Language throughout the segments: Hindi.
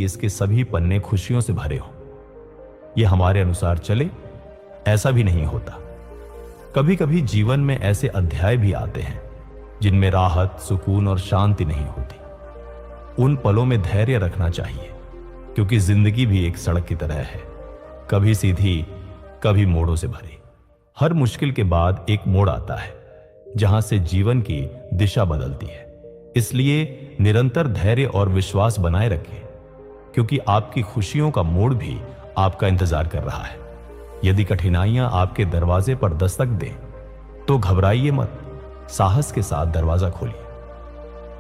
कि इसके सभी पन्ने खुशियों से भरे हों। यह हमारे अनुसार चले, ऐसा भी नहीं होता। कभी कभी जीवन में ऐसे अध्याय भी आते हैं जिनमें राहत, सुकून और शांति नहीं होती। उन पलों में धैर्य रखना चाहिए, क्योंकि जिंदगी भी एक सड़क की तरह है, कभी सीधी, कभी मोड़ों से भरी। हर मुश्किल के बाद एक मोड़ आता है जहां से जीवन की दिशा बदलती है। इसलिए निरंतर धैर्य और विश्वास बनाए रखें, क्योंकि आपकी खुशियों का मोड़ भी आपका इंतजार कर रहा है। यदि कठिनाइयां आपके दरवाजे पर दस्तक दें तो घबराइए मत, साहस के साथ दरवाजा खोलिए।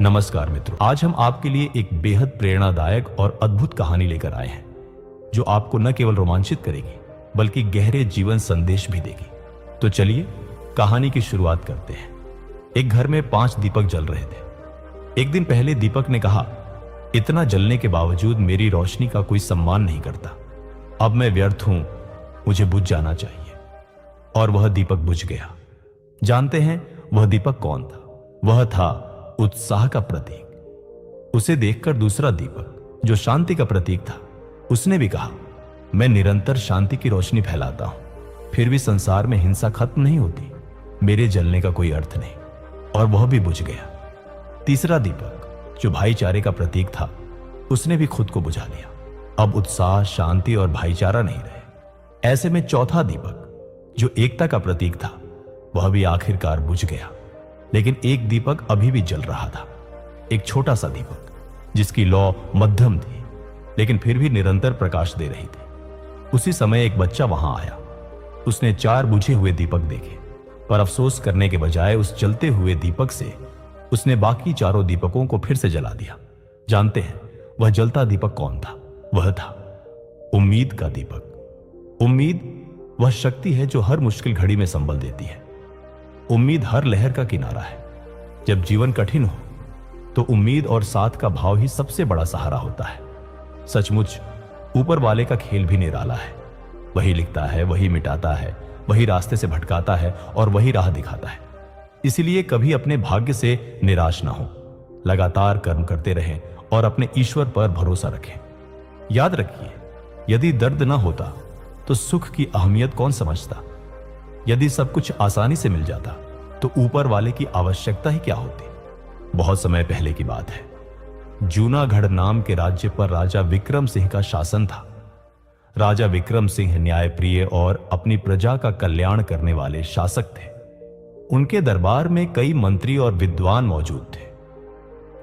नमस्कार मित्रों, आज हम आपके लिए एक बेहद प्रेरणादायक और अद्भुत कहानी लेकर आए हैं, जो आपको न केवल रोमांचित करेगी बल्कि गहरे जीवन संदेश भी देगी। तो चलिए कहानी की शुरुआत करते हैं। एक घर में 5 दीपक जल रहे थे। एक दिन पहले दीपक ने कहा, इतना जलने के बावजूद मेरी रोशनी का कोई सम्मान नहीं करता। अब मैं व्यर्थ हूं, मुझे बुझ जाना चाहिए। और वह दीपक बुझ गया। जानते हैं वह दीपक कौन था? वह था उत्साह का प्रतीक। उसे देखकर दूसरा दीपक, जो शांति का प्रतीक था, उसने भी कहा, मैं निरंतर शांति की रोशनी फैलाता हूं, फिर भी संसार में हिंसा खत्म नहीं होती। मेरे जलने का कोई अर्थ नहीं। और वह भी बुझ गया। तीसरा दीपक, जो भाईचारे का प्रतीक था, उसने भी खुद को बुझा लिया। अब उत्साह, शांति और भाईचारा नहीं रहे। ऐसे में चौथा दीपक, जो एकता का प्रतीक था, वह भी आखिरकार बुझ गया। लेकिन एक दीपक अभी भी जल रहा था, एक छोटा सा दीपक, जिसकी लौ मध्यम थी लेकिन फिर भी निरंतर प्रकाश दे रही थी। उसी समय एक बच्चा वहां आया। उसने 4 बुझे हुए दीपक देखे, पर अफसोस करने के बजाय उस जलते हुए दीपक से उसने बाकी 4 दीपकों को फिर से जला दिया। जानते हैं वह जलता दीपक कौन था? वह था उम्मीद का दीपक। उम्मीद वह शक्ति है जो हर मुश्किल घड़ी में संबल देती है। उम्मीद हर लहर का किनारा है। जब जीवन कठिन हो तो उम्मीद और साथ का भाव ही सबसे बड़ा सहारा होता है। सचमुच ऊपर वाले का खेल भी निराला है। वही लिखता है, वही मिटाता है, वही रास्ते से भटकाता है और वही राह दिखाता है। इसीलिए कभी अपने भाग्य से निराश ना हो, लगातार कर्म करते रहें और अपने ईश्वर पर भरोसा रखें। याद रखिए, यदि दर्द ना होता तो सुख की अहमियत कौन समझता? यदि सब कुछ आसानी से मिल जाता तो ऊपर वाले की आवश्यकता ही क्या होती? बहुत समय पहले की बात है। जूनागढ़ नाम के राज्य पर राजा विक्रम सिंह का शासन था। राजा विक्रम सिंह न्यायप्रिय और अपनी प्रजा का कल्याण करने वाले शासक थे। उनके दरबार में कई मंत्री और विद्वान मौजूद थे,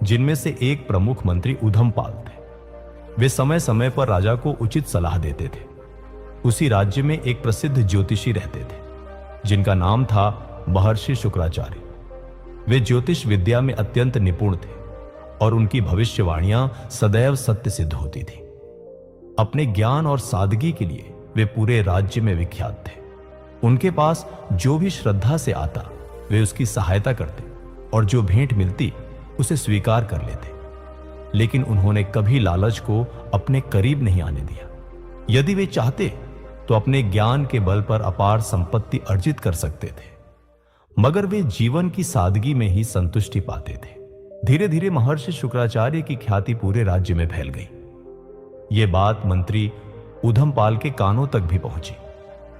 जिनमें से एक प्रमुख मंत्री ऊधमपाल थे। वे समय समय पर राजा को उचित सलाह देते थे। उसी राज्य में एक प्रसिद्ध ज्योतिषी रहते थे, जिनका नाम था महर्षि शुक्राचार्य। वे ज्योतिष विद्या में अत्यंत निपुण थे और उनकी भविष्यवाणियां सदैव सत्य सिद्ध होती थी। अपने ज्ञान और सादगी के लिए वे पूरे राज्य में विख्यात थे। उनके पास जो भी श्रद्धा से आता, वे उसकी सहायता करते और जो भेंट मिलती उसे स्वीकार कर लेते। लेकिन उन्होंने कभी लालच को अपने करीब नहीं आने दिया। यदि वे चाहते तो अपने ज्ञान के बल पर अपार संपत्ति अर्जित कर सकते थे, मगर वे जीवन की सादगी में ही संतुष्टि पाते थे। धीरे धीरे महर्षि शुक्राचार्य की ख्याति पूरे राज्य में फैल गई। ये बात मंत्री ऊधमपाल के कानों तक भी पहुंची।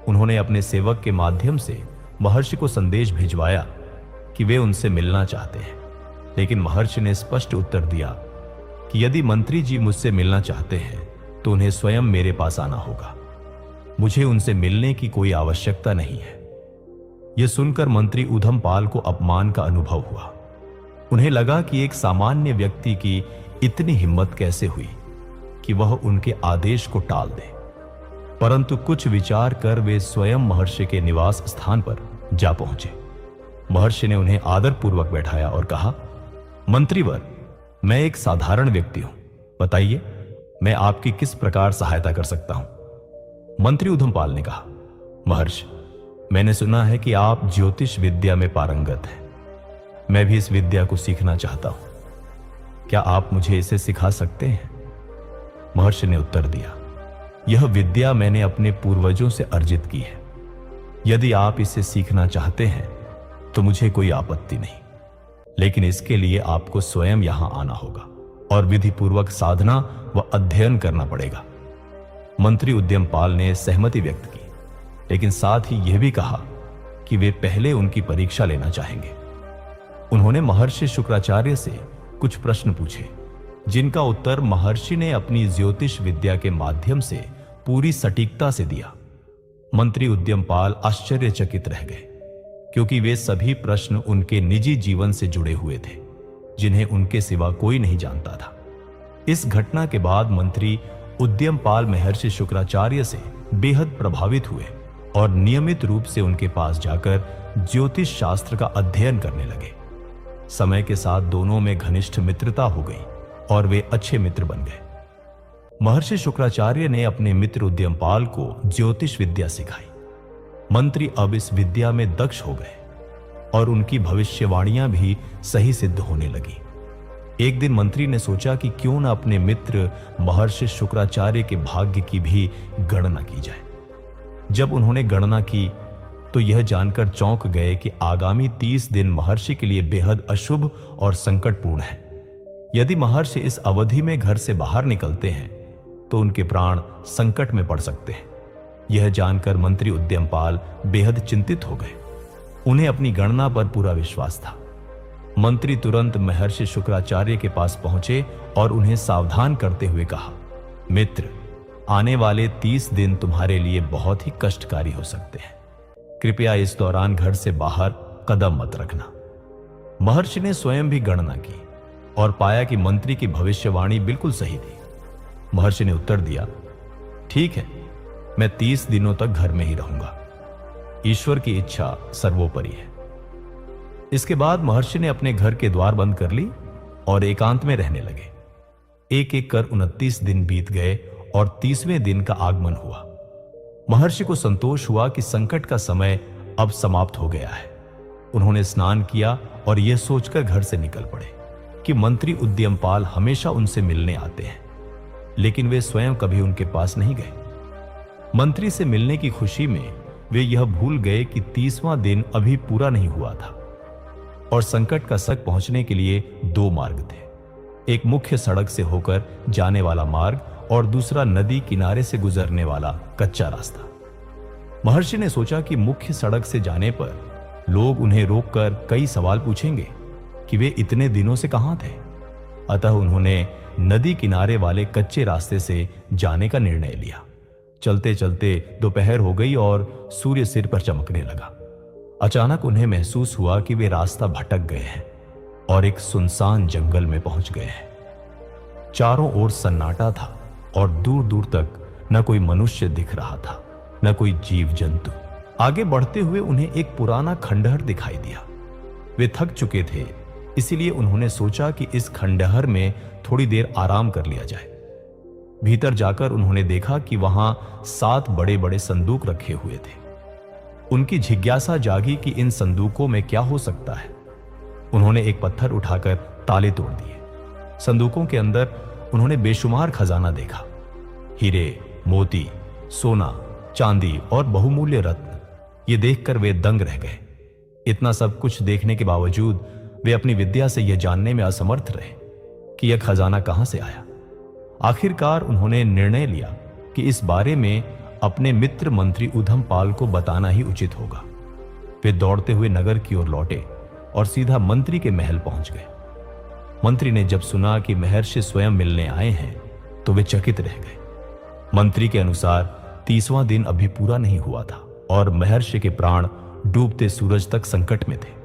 उन्होंने अपने सेवक के माध्यम से महर्षि को संदेश भिजवाया कि वे उनसे मिलना चाहते हैं। लेकिन महर्षि ने स्पष्ट उत्तर दिया कि यदि मंत्री जी मुझसे मिलना चाहते हैं तो उन्हें स्वयं मेरे पास आना होगा। मुझे उनसे मिलने की कोई आवश्यकता नहीं है। यह सुनकर मंत्री ऊधमपाल को अपमान का अनुभव हुआ। उन्हें लगा कि एक सामान्य व्यक्ति की इतनी हिम्मत कैसे हुई कि वह उनके आदेश को टाल दे। परंतु कुछ विचार कर वे स्वयं महर्षि के निवास स्थान पर जा पहुंचे। महर्षि ने उन्हें आदरपूर्वक बैठाया और कहा, मंत्रीवर, मैं एक साधारण व्यक्ति हूं, बताइए मैं आपकी किस प्रकार सहायता कर सकता हूं? मंत्री ऊधमपाल ने कहा, महर्षि, मैंने सुना है कि आप ज्योतिष विद्या में पारंगत हैं। मैं भी इस विद्या को सीखना चाहता हूं। क्या आप मुझे इसे सिखा सकते हैं? महर्षि ने उत्तर दिया, यह विद्या मैंने अपने पूर्वजों से अर्जित की है। यदि आप इसे सीखना चाहते हैं तो मुझे कोई आपत्ति नहीं, लेकिन इसके लिए आपको स्वयं यहां आना होगा और विधि पूर्वक साधना व अध्ययन करना पड़ेगा। मंत्री उद्यमपाल ने सहमति व्यक्त की, लेकिन साथ ही यह भी कहा कि वे पहले उनकी परीक्षा लेना चाहेंगे। उन्होंने महर्षि शुक्राचार्य से कुछ प्रश्न पूछे, जिनका उत्तर महर्षि ने अपनी ज्योतिष विद्या के माध्यम से पूरी सटीकता से दिया। मंत्री उद्यमपाल आश्चर्यचकित रह गए, क्योंकि वे सभी प्रश्न उनके निजी जीवन से जुड़े हुए थे, जिन्हें उनके सिवा कोई नहीं जानता था। इस घटना के बाद मंत्री उद्यमपाल महर्षि शुक्राचार्य से बेहद प्रभावित हुए और नियमित रूप से उनके पास जाकर ज्योतिष शास्त्र का अध्ययन करने लगे। समय के साथ दोनों में घनिष्ठ मित्रता हो गई और वे अच्छे मित्र बन गए। महर्षि शुक्राचार्य ने अपने मित्र उद्यमपाल को ज्योतिष विद्या सिखाई। मंत्री अब इस विद्या में दक्ष हो गए और उनकी भविष्यवाणियां भी सही सिद्ध होने लगी। एक दिन मंत्री ने सोचा कि क्यों न अपने मित्र महर्षि शुक्राचार्य के भाग्य की भी गणना की जाए। जब उन्होंने गणना की तो यह जानकर चौंक गए कि आगामी 30 दिन महर्षि के लिए बेहद अशुभ और संकटपूर्ण है। यदि महर्षि इस अवधि में घर से बाहर निकलते हैं तो उनके प्राण संकट में पड़ सकते हैं। यह जानकर मंत्री उद्यमपाल बेहद चिंतित हो गए। उन्हें अपनी गणना पर पूरा विश्वास था। मंत्री तुरंत महर्षि शुक्राचार्य के पास पहुंचे और उन्हें सावधान करते हुए कहा, मित्र, आने वाले 30 दिन तुम्हारे लिए बहुत ही कष्टकारी हो सकते हैं। कृपया इस दौरान घर से बाहर कदम मत रखना। महर्षि ने स्वयं भी गणना की और पाया कि मंत्री की भविष्यवाणी बिल्कुल सही थी। महर्षि ने उत्तर दिया, ठीक है, मैं 30 दिनों तक घर में ही रहूंगा। ईश्वर की इच्छा सर्वोपरि है। इसके बाद महर्षि ने अपने घर के द्वार बंद कर ली और एकांत में रहने लगे। एक एक कर 29 दिन बीत गए और 30वें दिन का आगमन हुआ। महर्षि को संतोष हुआ कि संकट का समय अब समाप्त हो गया है। उन्होंने स्नान किया और यह सोचकर घर से निकल पड़े कि मंत्री उद्यमपाल हमेशा उनसे मिलने आते हैं, लेकिन वे स्वयं कभी उनके पास नहीं गए। मंत्री से मिलने की खुशी में वे यह भूल गए कि 30वां दिन अभी पूरा नहीं हुआ था और संकट का तक पहुंचने के लिए 2 मार्ग थे। एक मुख्य सड़क से होकर जाने वाला मार्ग और दूसरा नदी किनारे से गुजरने वाला कच्चा रास्ता। महर्षि ने सोचा कि मुख्य सड़क से जाने पर लोग उन्हें रोककर कई सवाल पूछेंगे कि वे इतने दिनों से कहां थे। अतः उन्होंने नदी किनारे वाले कच्चे रास्ते से जाने का निर्णय लिया। चलते चलते दोपहर हो गई और सूर्य सिर पर चमकने लगा। अचानक उन्हें महसूस हुआ कि वे रास्ता भटक गए हैं और एक सुनसान जंगल में पहुंच गए हैं। चारों ओर सन्नाटा था और दूर दूर तक न कोई मनुष्य दिख रहा था, न कोई जीव जंतु। आगे बढ़ते हुए उन्हें एक पुराना खंडहर दिखाई दिया। वे थक चुके थे, इसीलिए उन्होंने सोचा कि इस खंडहर में थोड़ी देर आराम कर लिया जाए। भीतर जाकर उन्होंने देखा कि वहां 7 बड़े बड़े संदूक रखे हुए थे। उनकी जिज्ञासा जागी कि इन संदूकों में क्या हो सकता है। उन्होंने एक पत्थर उठाकर ताले तोड़ दिए। संदूकों के अंदर उन्होंने बेशुमार खजाना देखा। हीरे, मोती, सोना, चांदी और बहुमूल्य रत्न। ये देखकर वे दंग रह गए। इतना सब कुछ देखने के बावजूद वे अपनी विद्या से यह जानने में असमर्थ रहे कि यह खजाना कहां से आया। आखिरकार उन्होंने निर्णय लिया कि इस बारे में अपने मित्र मंत्री उद्यमपाल को बताना ही उचित होगा। वे दौड़ते हुए नगर की ओर लौटे और सीधा मंत्री के महल पहुंच गए। मंत्री ने जब सुना कि महर्षि स्वयं मिलने आए हैं तो वे चकित रह गए। मंत्री के अनुसार 30वां दिन अभी पूरा नहीं हुआ था और महर्षि के प्राण डूबते सूरज तक संकट में थे।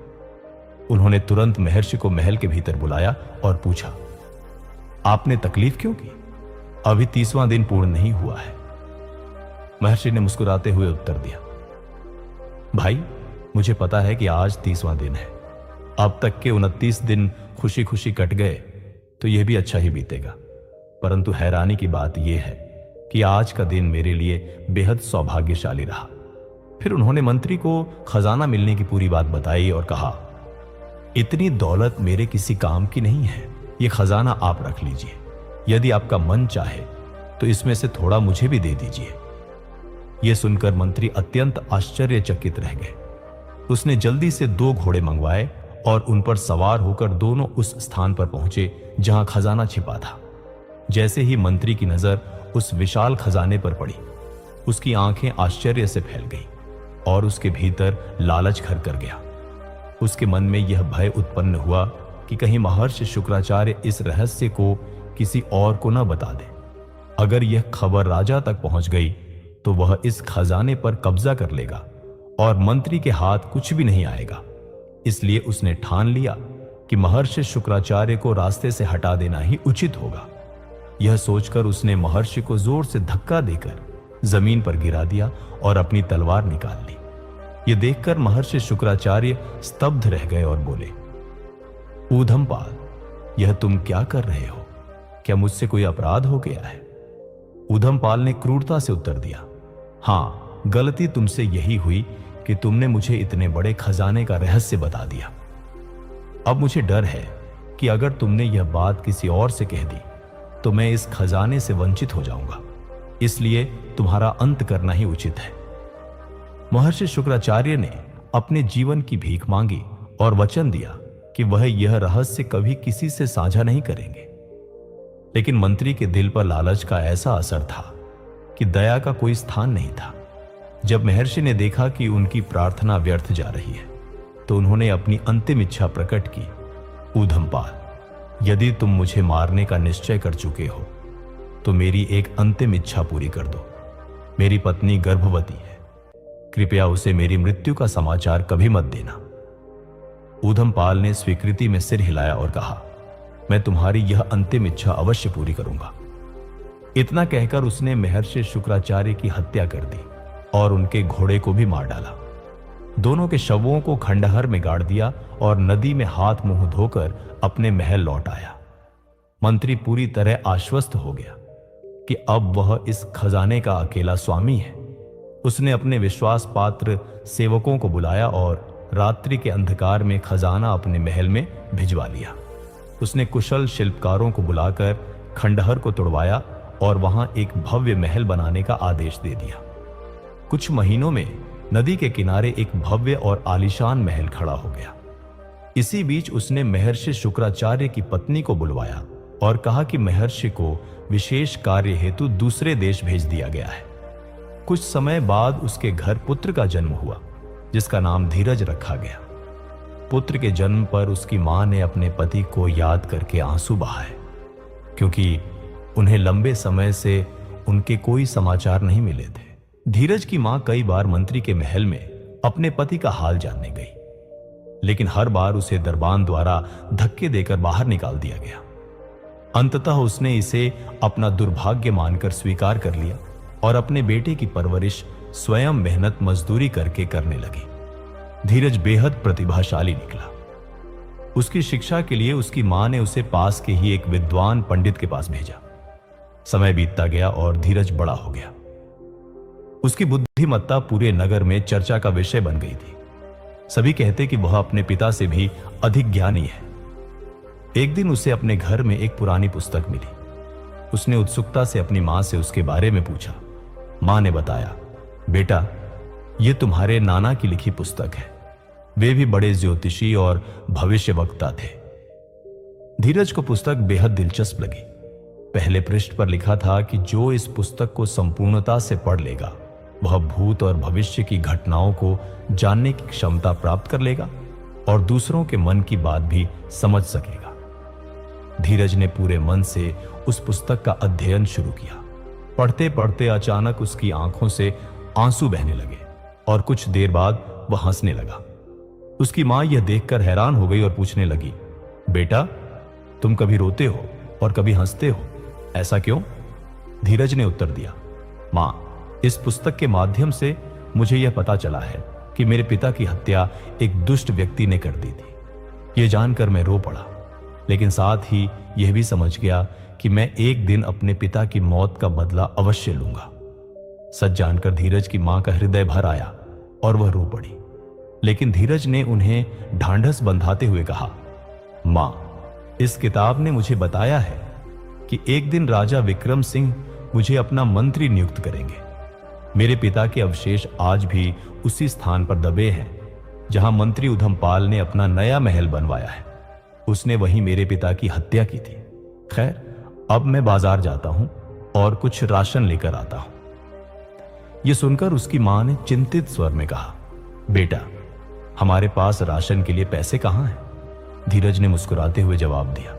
उन्होंने तुरंत महर्षि को महल के भीतर बुलाया और पूछा, आपने तकलीफ क्यों की? अभी 30वां दिन पूर्ण नहीं हुआ है। महर्षि ने मुस्कुराते हुए उत्तर दिया, भाई, मुझे पता है कि आज 30वां दिन है। अब तक के 29 दिन खुशी खुशी कट गए तो यह भी अच्छा ही बीतेगा, परंतु हैरानी की बात यह है कि आज का दिन मेरे लिए बेहद सौभाग्यशाली रहा। फिर उन्होंने मंत्री को खजाना मिलने की पूरी बात बताई और कहा, इतनी दौलत मेरे किसी काम की नहीं है, यह खजाना आप रख लीजिए। यदि आपका मन चाहे तो इसमें से थोड़ा मुझे भी दे दीजिए। यह सुनकर मंत्री अत्यंत आश्चर्यचकित रह गए। उसने जल्दी से 2 घोड़े मंगवाए और उन पर सवार होकर दोनों उस स्थान पर पहुंचे जहां खजाना छिपा था। जैसे ही मंत्री की नजर उस विशाल खजाने पर पड़ी, उसकी आंखें आश्चर्य से फैल गई और उसके भीतर लालच घर कर गया। उसके मन में यह भय उत्पन्न हुआ कि कहीं महर्षि शुक्राचार्य इस रहस्य को किसी और को न बता दे। अगर यह खबर राजा तक पहुंच गई तो वह इस खजाने पर कब्जा कर लेगा और मंत्री के हाथ कुछ भी नहीं आएगा। इसलिए उसने ठान लिया कि महर्षि शुक्राचार्य को रास्ते से हटा देना ही उचित होगा। यह सोचकर उसने महर्षि को जोर से धक्का देकर जमीन पर गिरा दिया और अपनी तलवार निकाल ली। यह देखकर महर्षि शुक्राचार्य स्तब्ध रह गए और बोले, ऊधमपाल, यह तुम क्या कर रहे हो? क्या मुझसे कोई अपराध हो गया है? ऊधमपाल ने क्रूरता से उत्तर दिया, हां, गलती तुमसे यही हुई कि तुमने मुझे इतने बड़े खजाने का रहस्य बता दिया। अब मुझे डर है कि अगर तुमने यह बात किसी और से कह दी तो मैं इस खजाने से वंचित हो जाऊंगा। इसलिए तुम्हारा अंत करना ही उचित है। महर्षि शुक्राचार्य ने अपने जीवन की भीख मांगी और वचन दिया कि वह यह रहस्य कभी किसी से साझा नहीं करेंगे। लेकिन मंत्री के दिल पर लालच का ऐसा असर था कि दया का कोई स्थान नहीं था। जब महर्षि ने देखा कि उनकी प्रार्थना व्यर्थ जा रही है तो उन्होंने अपनी अंतिम इच्छा प्रकट की, ऊधमपाल, यदि तुम मुझे मारने का निश्चय कर चुके हो तो मेरी एक अंतिम इच्छा पूरी कर दो। मेरी पत्नी गर्भवती है, कृपया उसे मेरी मृत्यु का समाचार कभी मत देना। ऊधमपाल ने स्वीकृति में सिर हिलाया और कहा, मैं तुम्हारी यह अंतिम इच्छा अवश्य पूरी करूंगा। इतना कहकर उसने महर्षि शुक्राचार्य की हत्या कर दी और उनके घोड़े को भी मार डाला। दोनों के शवों को खंडहर में गाड़ दिया और नदी में हाथ मुंह धोकर अपने महल लौट आया। मंत्री पूरी तरह आश्वस्त हो गया कि अब वह इस खजाने का अकेला स्वामी है। उसने अपने विश्वास पात्र सेवकों को बुलाया और रात्रि के अंधकार में खजाना अपने महल में भिजवा लिया। उसने कुशल शिल्पकारों को बुलाकर खंडहर को तोड़वाया और वहां एक भव्य महल बनाने का आदेश दे दिया। कुछ महीनों में नदी के किनारे एक भव्य और आलीशान महल खड़ा हो गया। इसी बीच उसने महर्षि शुक्राचार्य की पत्नी को बुलवाया और कहा कि महर्षि को विशेष कार्य हेतु दूसरे देश भेज दिया गया है। कुछ समय बाद उसके घर पुत्र का जन्म हुआ जिसका नाम धीरज रखा गया। पुत्र के जन्म पर उसकी मां ने अपने पति को याद करके आंसू बहाए, क्योंकि उन्हें लंबे समय से उनके कोई समाचार नहीं मिले थे। धीरज की मां कई बार मंत्री के महल में अपने पति का हाल जानने गई, लेकिन हर बार उसे दरबान द्वारा धक्के देकर बाहर निकाल दिया गया। अंततः उसने इसे अपना दुर्भाग्य मानकर स्वीकार कर लिया और अपने बेटे की परवरिश स्वयं मेहनत मजदूरी करके करने लगी। धीरज बेहद प्रतिभाशाली निकला। उसकी शिक्षा के लिए उसकी मां ने उसे पास के ही एक विद्वान पंडित के पास भेजा। समय बीतता गया और धीरज बड़ा हो गया। उसकी बुद्धिमत्ता पूरे नगर में चर्चा का विषय बन गई थी। सभी कहते कि वह अपने पिता से भी अधिक ज्ञानी है। एक दिन उसे अपने घर में एक पुरानी पुस्तक मिली। उसने उत्सुकता से अपनी मां से उसके बारे में पूछा। मां ने बताया, बेटा, यह तुम्हारे नाना की लिखी पुस्तक है। वे भी बड़े ज्योतिषी और भविष्य वक्ता थे। धीरज को पुस्तक बेहद दिलचस्प लगी। पहले पृष्ठ पर लिखा था कि जो इस पुस्तक को संपूर्णता से पढ़ लेगा वह भूत और भविष्य की घटनाओं को जानने की क्षमता प्राप्त कर लेगा और दूसरों के मन की बात भी समझ सकेगा। धीरज ने पूरे मन से उस पुस्तक का अध्ययन शुरू किया। पढ़ते पढ़ते अचानक उसकी आंखों से आंसू बहने लगे और कुछ देर बाद वह हंसने लगा। उसकी मां यह देखकर हैरान हो गई और पूछने लगी, बेटा, तुम कभी रोते हो और कभी हंसते हो, ऐसा क्यों? धीरज ने उत्तर दिया, मां, इस पुस्तक के माध्यम से मुझे यह पता चला है कि मेरे पिता की हत्या एक दुष्ट व्यक्ति ने कर दी थी। यह जानकर मैं रो पड़ा, लेकिन साथ ही यह भी समझ गया कि मैं एक दिन अपने पिता की मौत का बदला अवश्य लूंगा। सच जानकर धीरज की मां का हृदय भर आया और वह रो पड़ी। लेकिन धीरज ने उन्हें ढांढस बंधाते हुए कहा, मां, इस किताब ने मुझे बताया है कि एक दिन राजा विक्रम सिंह मुझे अपना मंत्री नियुक्त करेंगे। मेरे पिता के अवशेष आज भी उसी स्थान पर दबे हैं जहां मंत्री ऊधमपाल ने अपना नया महल बनवाया है। उसने वहीं मेरे पिता की हत्या की थी। खैर, अब मैं बाजार जाता हूं और कुछ राशन लेकर आता हूं। यह सुनकर उसकी मां ने चिंतित स्वर में कहा, बेटा, हमारे पास राशन के लिए पैसे कहां हैं? धीरज ने मुस्कुराते हुए जवाब दिया,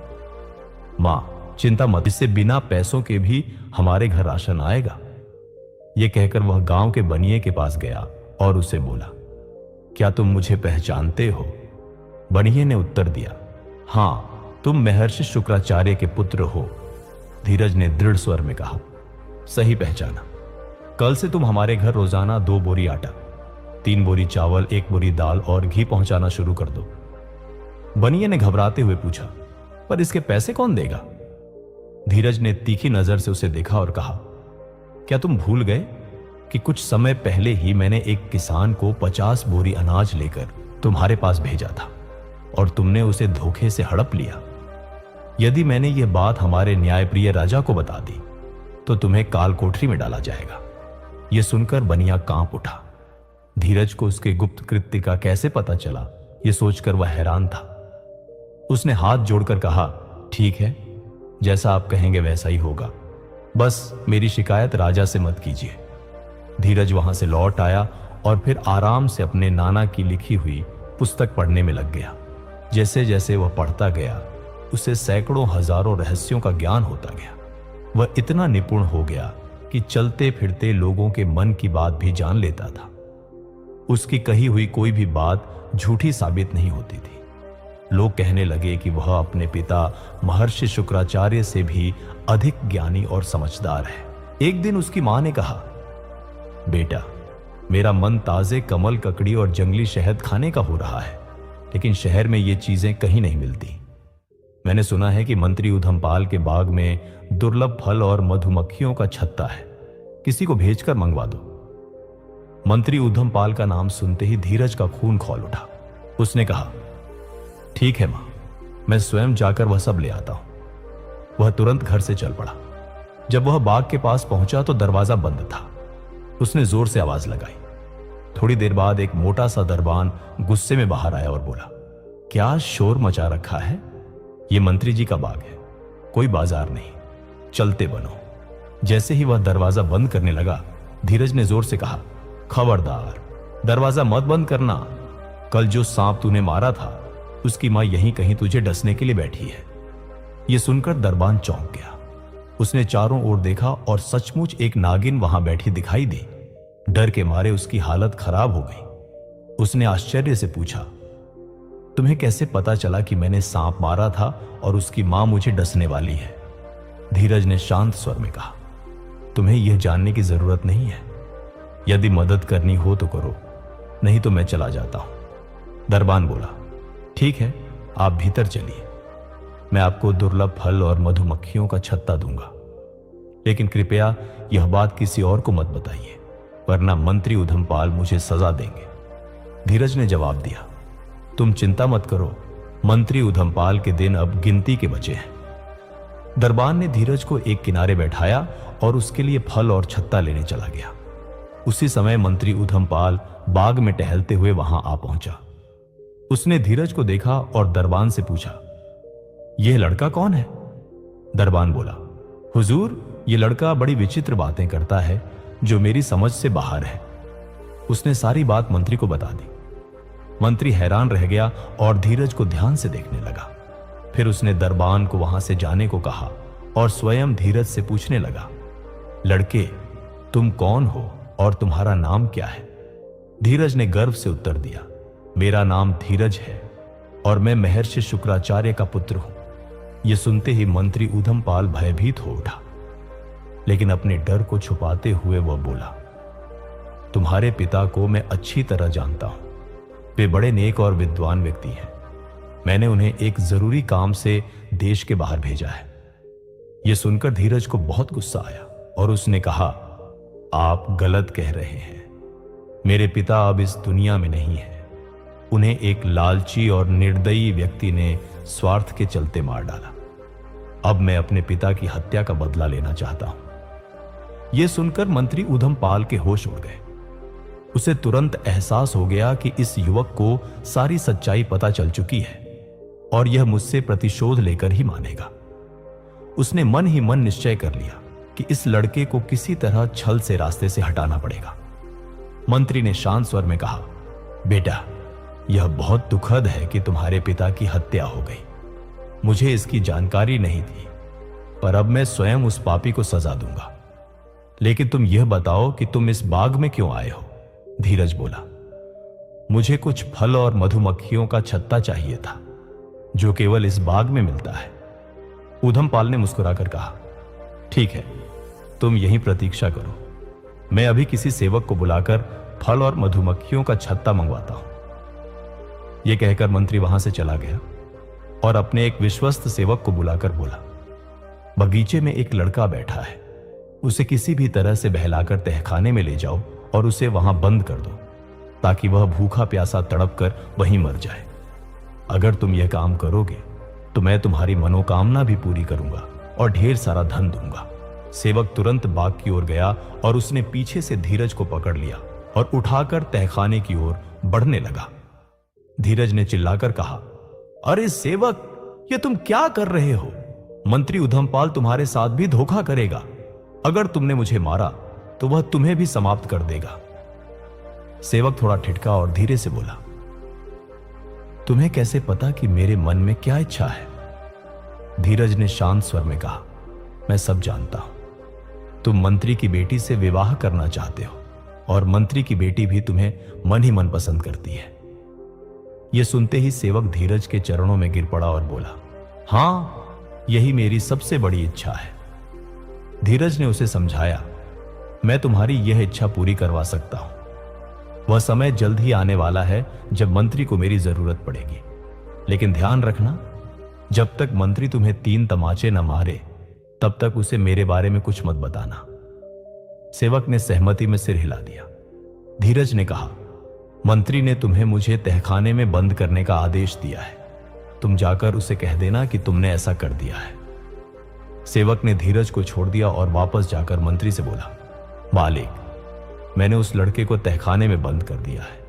मां, चिंता मत, इससे बिना पैसों के भी हमारे घर राशन आएगा। यह कहकर वह गांव के बनिए के पास गया और उसे बोला, क्या तुम मुझे पहचानते हो? बनिए ने उत्तर दिया, हां, तुम महर्षि शुक्राचार्य के पुत्र हो। धीरज ने दृढ़ स्वर में कहा, सही पहचाना। कल से तुम हमारे घर रोजाना 2 बोरी आटा, 3 बोरी चावल, 1 बोरी दाल और घी पहुंचाना शुरू कर दो। बनिए ने घबराते हुए पूछा, पर इसके पैसे कौन देगा? धीरज ने तीखी नजर से उसे देखा और कहा, क्या तुम भूल गए कि कुछ समय पहले ही मैंने एक किसान को 50 बोरी अनाज लेकर तुम्हारे पास भेजा था और तुमने उसे धोखे से हड़प लिया। यदि मैंने यह बात हमारे न्यायप्रिय राजा को बता दी तो तुम्हें काल कोठरी में डाला जाएगा। यह सुनकर बनिया कांप उठा। धीरज को उसके गुप्त कृत्य का कैसे पता चला, यह सोचकर वह हैरान था। उसने हाथ जोड़कर कहा, ठीक है, जैसा आप कहेंगे वैसा ही होगा, बस मेरी शिकायत राजा से मत कीजिए। धीरज वहां से लौट आया और फिर आराम से अपने नाना की लिखी हुई पुस्तक पढ़ने में लग गया। जैसे जैसे वह पढ़ता गया उसे सैकड़ों हजारों रहस्यों का ज्ञान होता गया। वह इतना निपुण हो गया कि चलते फिरते लोगों के मन की बात भी जान लेता था। उसकी कही हुई कोई भी बात झूठी साबित नहीं होती थी। लोग कहने लगे कि वह अपने पिता महर्षि शुक्राचार्य से भी अधिक ज्ञानी और समझदार है। एक दिन उसकी मां ने कहा, बेटा, मेरा मन ताजे कमल, ककड़ी और जंगली शहद खाने का हो रहा है, लेकिन शहर में ये चीजें कहीं नहीं मिलती। मैंने सुना है कि मंत्री उधमपाल के बाग में दुर्लभ फल और मधुमक्खियों का छत्ता है, किसी को भेजकर मंगवा दो। मंत्री उधमपाल का नाम सुनते ही धीरज का खून खौल उठा। उसने कहा, ठीक है मां, मैं स्वयं जाकर वह सब ले आता हूं। वह तुरंत घर से चल पड़ा। जब वह बाग के पास पहुंचा तो दरवाजा बंद था। उसने जोर से आवाज लगाई। थोड़ी देर बाद एक मोटा सा दरबान गुस्से में बाहर आया और बोला, क्या शोर मचा रखा है? यह मंत्री जी का बाग है, कोई बाजार नहीं, चलते बनो। जैसे ही वह दरवाजा बंद करने लगा, धीरज ने जोर से कहा, खबरदार, दरवाजा मत बंद करना। कल जो सांप तूने मारा था उसकी मां यहीं कहीं तुझे डसने के लिए बैठी है। यह सुनकर दरबान चौंक गया। उसने चारों ओर देखा और सचमुच एक नागिन वहां बैठी दिखाई दी। डर के मारे उसकी हालत खराब हो गई। उसने आश्चर्य से पूछा, तुम्हें कैसे पता चला कि मैंने सांप मारा था और उसकी मां मुझे डसने वाली है? धीरज ने शांत स्वर में कहा, तुम्हें यह जानने की जरूरत नहीं है। यदि मदद करनी हो तो करो, नहीं तो मैं चला जाता हूं। दरबान बोला, ठीक है, आप भीतर चलिए, मैं आपको दुर्लभ फल और मधुमक्खियों का छत्ता दूंगा, लेकिन कृपया यह बात किसी और को मत बताइए, वरना मंत्री उधमपाल मुझे सजा देंगे। धीरज ने जवाब दिया, तुम चिंता मत करो, मंत्री उधमपाल के दिन अब गिनती के बचे हैं। दरबान ने धीरज को एक किनारे बैठाया और उसके लिए फल और छत्ता लेने चला गया। उसी समय मंत्री उधमपाल बाग में टहलते हुए वहां आ पहुंचा। उसने धीरज को देखा और दरबान से पूछा, यह लड़का कौन है? दरबान बोला, हुजूर, यह लड़का बड़ी विचित्र बातें करता है जो मेरी समझ से बाहर है। उसने सारी बात मंत्री को बता दी। मंत्री हैरान रह गया और धीरज को ध्यान से देखने लगा। फिर उसने दरबान को वहां से जाने को कहा और स्वयं धीरज से पूछने लगा, लड़के, तुम कौन हो और तुम्हारा नाम क्या है? धीरज ने गर्व से उत्तर दिया, मेरा नाम धीरज है और मैं महर्षि शुक्राचार्य का पुत्र हूं। यह सुनते ही मंत्री उधमपाल भयभीत हो उठा, लेकिन अपने डर को छुपाते हुए वह बोला, तुम्हारे पिता को मैं अच्छी तरह जानता हूं। वे बड़े नेक और विद्वान व्यक्ति हैं। मैंने उन्हें एक जरूरी काम से देश के बाहर भेजा है। यह सुनकर धीरज को बहुत गुस्सा आया और उसने कहा, आप गलत कह रहे हैं। मेरे पिता अब इस दुनिया में नहीं है। उन्हें एक लालची और निर्दयी व्यक्ति ने स्वार्थ के चलते मार डाला। अब मैं अपने पिता की हत्या का बदला लेना चाहता हूं। यह सुनकर मंत्री उधमपाल के होश उड़ गए। उसे तुरंत एहसास हो गया कि इस युवक को सारी सच्चाई पता चल चुकी है और यह मुझसे प्रतिशोध लेकर ही मानेगा। उसने मन ही मन निश्चय कर लिया कि इस लड़के को किसी तरह छल से रास्ते से हटाना पड़ेगा। मंत्री ने शांत स्वर में कहा, बेटा, यह बहुत दुखद है कि तुम्हारे पिता की हत्या हो गई। मुझे इसकी जानकारी नहीं थी, पर अब मैं स्वयं उस पापी को सजा दूंगा। लेकिन तुम यह बताओ कि तुम इस बाग में क्यों आए हो? धीरज बोला, मुझे कुछ फल और मधुमक्खियों का छत्ता चाहिए था, जो केवल इस बाग में मिलता है। ऊधमपाल ने मुस्कुराकर कहा, ठीक है, तुम यहीं प्रतीक्षा करो, मैं अभी किसी सेवक को बुलाकर फल और मधुमक्खियों का छत्ता मंगवाता हूं। यह कहकर मंत्री वहां से चला गया और अपने एक विश्वस्त सेवक को बुलाकर बोला, बगीचे में एक लड़का बैठा है, उसे किसी भी तरह से बहलाकर तहखाने में ले जाओ और उसे वहां बंद कर दो, ताकि वह भूखा प्यासा तड़प कर वहीं मर जाए। अगर तुम यह काम करोगे तो मैं तुम्हारी मनोकामना भी पूरी करूंगा और ढेर सारा धन दूंगा। सेवक तुरंत बाग की ओर गया और उसने पीछे से धीरज को पकड़ लिया और उठाकर तहखाने की ओर बढ़ने लगा। धीरज ने चिल्लाकर कहा, अरे सेवक, ये तुम क्या कर रहे हो? मंत्री ऊधमपाल तुम्हारे साथ भी धोखा करेगा। अगर तुमने मुझे मारा तो वह तुम्हें भी समाप्त कर देगा। सेवक थोड़ा ठिठका और धीरे से बोला, तुम्हें कैसे पता कि मेरे मन में क्या इच्छा है? धीरज ने शांत स्वर में कहा, मैं सब जानता हूं। तुम मंत्री की बेटी से विवाह करना चाहते हो और मंत्री की बेटी भी तुम्हें मन ही मन पसंद करती है। यह सुनते ही सेवक धीरज के चरणों में गिर पड़ा और बोला, हां, यही मेरी सबसे बड़ी इच्छा है। धीरज ने उसे समझाया, मैं तुम्हारी यह इच्छा पूरी करवा सकता हूं। वह समय जल्द ही आने वाला है जब मंत्री को मेरी जरूरत पड़ेगी, लेकिन ध्यान रखना, जब तक मंत्री तुम्हें 3 तमाचे न मारे तब तक उसे मेरे बारे में कुछ मत बताना। सेवक ने सहमति में सिर हिला दिया। धीरज ने कहा, मंत्री ने तुम्हें मुझे तहखाने में बंद करने का आदेश दिया है, तुम जाकर उसे कह देना कि तुमने ऐसा कर दिया है। सेवक ने धीरज को छोड़ दिया और वापस जाकर मंत्री से बोला, मालिक, मैंने उस लड़के को तहखाने में बंद कर दिया है।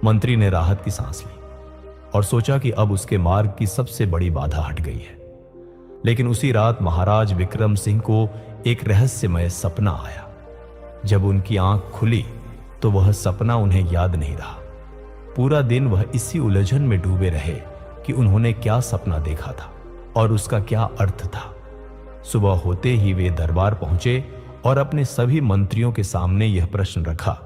मंत्री ने राहत की सांस ली और सोचा कि अब उसके मार्ग की सबसे बड़ी बाधा हट गई है। लेकिन उसी रात महाराज विक्रम सिंह को एक रहस्यमय सपना आया। जब उनकी आंख खुली तो वह सपना उन्हें याद नहीं रहा। पूरा दिन वह इसी उलझन में डूबे रहे कि उन्होंने क्या सपना देखा था और उसका क्या अर्थ था। सुबह होते ही वे दरबार पहुंचे और अपने सभी मंत्रियों के सामने यह प्रश्न रखा